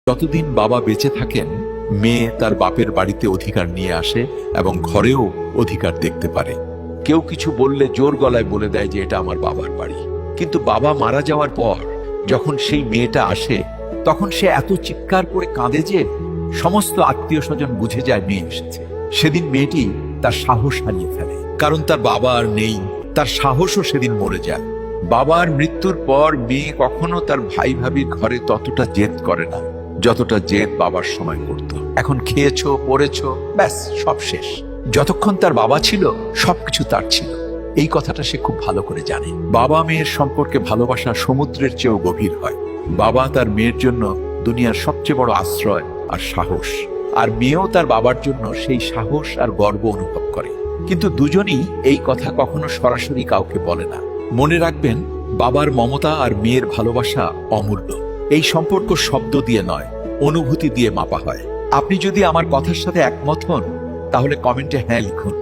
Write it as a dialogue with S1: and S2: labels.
S1: যতদিন বাবা বেঁচে থাকেন, মেয়ে তার বাপের বাড়িতে অধিকার নিয়ে আসে এবং ঘরেও অধিকার দেখতে পারে। কেউ কিছু বললে জোর গলায় বলে দেয় যে এটা আমার বাবার বাড়ি। কিন্তু বাবা মারা যাওয়ার পর যখন সেই মেয়েটা আসে, তখন সে এত চিৎকার করে কাঁদে যে সমস্ত আত্মীয় স্বজন বুঝে যায় মেয়ে এসেছে। সেদিন মেয়েটি তার সাহস হারিয়ে ফেলে, কারণ তার বাবা আর নেই। তার সাহসও সেদিন মরে যায়। বাবার মৃত্যুর পর মেয়ে কখনো তার ভাই ভাবির ঘরে ততটা জেদ করে না যতটা জেদ বাবার সময় করত। এখন খেয়েছো, পড়েছো, ব্যাস সব শেষ। যতক্ষণ তার বাবা ছিল সবকিছু তার ছিল। এই কথাটা সে খুব ভালো করে জানে। বাবা মেয়ের সম্পর্কে ভালোবাসা সমুদ্রের চেয়েও গভীর হয়। বাবা তার মেয়ের জন্য দুনিয়ার সবচেয়ে বড় আশ্রয় আর সাহস, আর মেয়েও তার বাবার জন্য সেই সাহস আর গর্ব অনুভব করে। কিন্তু দুজনই এই কথা কখনো সরাসরি কাউকে বলে না। মনে রাখবেন, বাবার মমতা আর মেয়ের ভালোবাসা অমূল্য। এই সম্পর্ক শব্দ দিয়ে নয়, অনুভূতি দিয়ে মাপা হয়। আপনি যদি আমার কথার সাথে একমত হন, তাহলে কমেন্টে হ্যাঁ লিখুন।